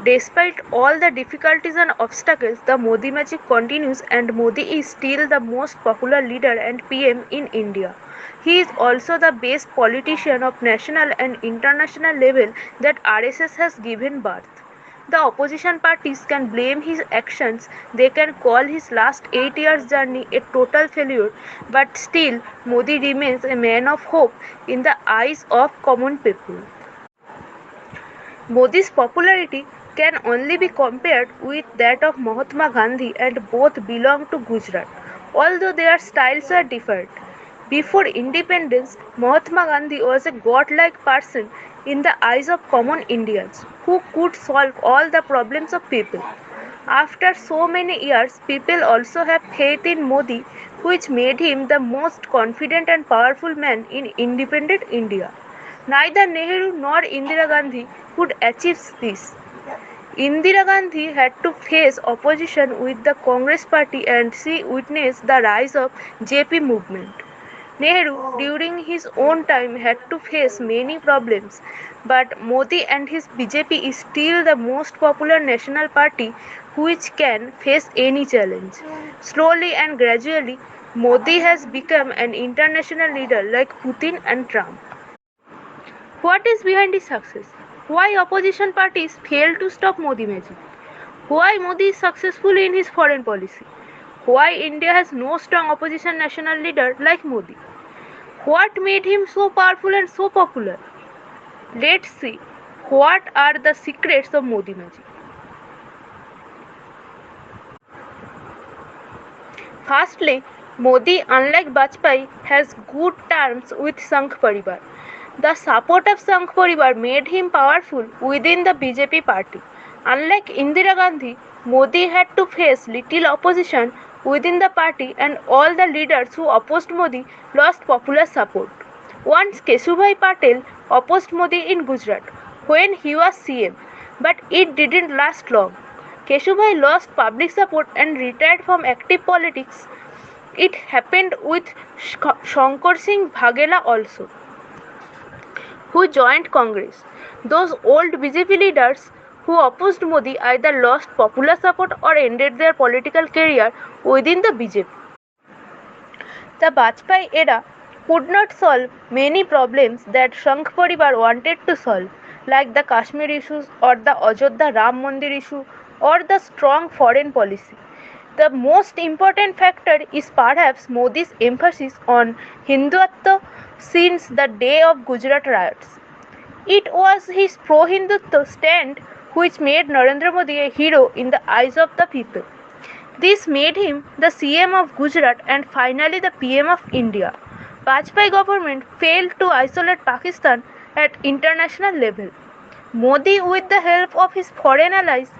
Despite all the difficulties and obstacles, the Modi magic continues and Modi is still the most popular leader and PM in India. He is also the best politician of national and international level that RSS has given birth. The opposition parties can blame his actions, they can call his last 8 years journey a total failure, but still Modi remains a man of hope in the eyes of common people. Modi's popularity can only be compared with that of Mahatma Gandhi and both belong to Gujarat, although their styles are different. Before independence, Mahatma Gandhi was a godlike person in the eyes of common Indians who could solve all the problems of people. After so many years, people also have faith in Modi, which made him the most confident and powerful man in independent India. Neither Nehru nor Indira Gandhi could achieve this. Indira Gandhi had to face opposition with the Congress party and she witnessed the rise of JP movement. Nehru, during his own time, had to face many problems, but Modi and his BJP is still the most popular national party which can face any challenge. Slowly and gradually, Modi has become an international leader like Putin and Trump. What is behind his success? Why opposition parties fail to stop Modi magic? Why Modi is successful in his foreign policy? Why India has no strong opposition national leader like Modi? What made him so powerful and so popular? Let's see what are the secrets of Modi magic. Firstly, Modi, unlike Bajpayee, has good terms with Sangh Parivar. The support of Sangh Parivar made him powerful within the BJP party. Unlike Indira Gandhi, Modi had to face little opposition within the party and all the leaders who opposed Modi lost popular support. Once Keshubhai Patel opposed Modi in Gujarat when he was CM, but it didn't last long. Keshubhai lost public support and retired from active politics. It happened with Shankar Singh Bhagela also, who joined Congress. Those old BJP leaders who opposed Modi either lost popular support or ended their political career within the BJP. The Bajpayee era could not solve many problems that Sangh Parivar wanted to solve, like the Kashmir issues or the Ajodhya Ram Mandir issue or the strong foreign policy. The most important factor is perhaps Modi's emphasis on Hindutva since the day of Gujarat riots. It was his pro-Hindutva stand which made Narendra Modi a hero in the eyes of the people. This made him the CM of Gujarat and finally the PM of India. Bajpayee government failed to isolate Pakistan at international level. Modi, with the help of his foreign allies,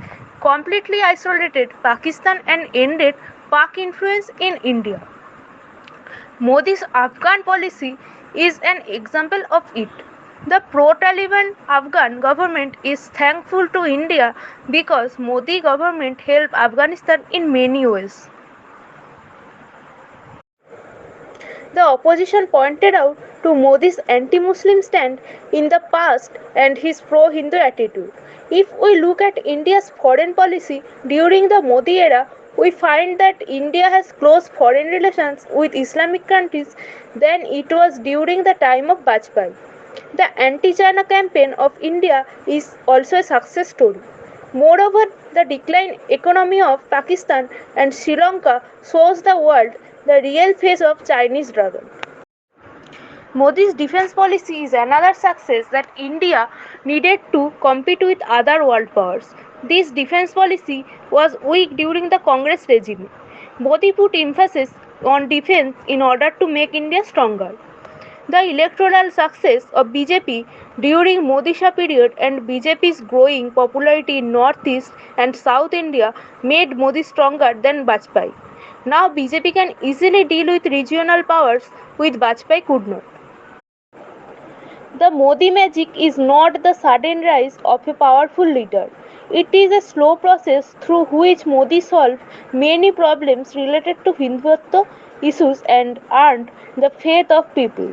completely isolated Pakistan and ended Pak influence in India. Modi's Afghan policy is an example of it. The pro-Taliban Afghan government is thankful to India because Modi government helped Afghanistan in many ways. The opposition pointed out to Modi's anti-Muslim stand in the past and his pro-Hindu attitude. If we look at India's foreign policy during the Modi era, we find that India has close foreign relations with Islamic countries than it was during the time of Bajpayee. The anti-China campaign of India is also a success story. Moreover, the declined economy of Pakistan and Sri Lanka shows the world the real face of Chinese dragon. Modi's defense policy is another success that India needed to compete with other world powers. This defense policy was weak during the Congress regime. Modi put emphasis on defense in order to make India stronger. The electoral success of BJP during Modi Shah period and BJP's growing popularity in Northeast and South India made Modi stronger than Bajpayee. Now BJP can easily deal with regional powers which Bajpayee could not. The Modi magic is not the sudden rise of a powerful leader. It is a slow process through which Modi solved many problems related to Hindutva issues and earned the faith of people.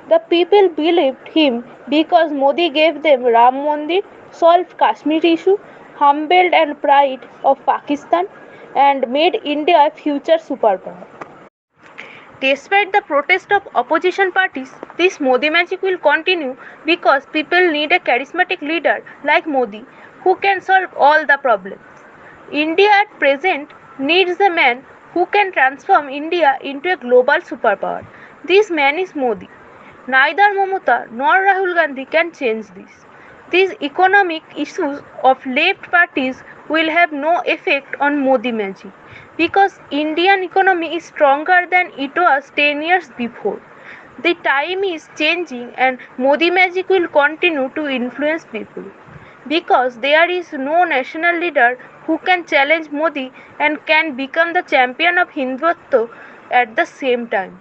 The people believed him because Modi gave them Ram Mandir, solved Kashmir issue, humbled and pride of Pakistan, and made India a future superpower. Despite the protest of opposition parties, this Modi magic will continue because people need a charismatic leader like Modi who can solve all the problems. India at present needs a man who can transform India into a global superpower. This man is Modi. Neither Mamata nor Rahul Gandhi can change this. These economic issues of left parties will have no effect on Modi magic because Indian economy is stronger than it was 10 years before. The time is changing and Modi magic will continue to influence people because there is no national leader who can challenge Modi and can become the champion of Hindutva at the same time.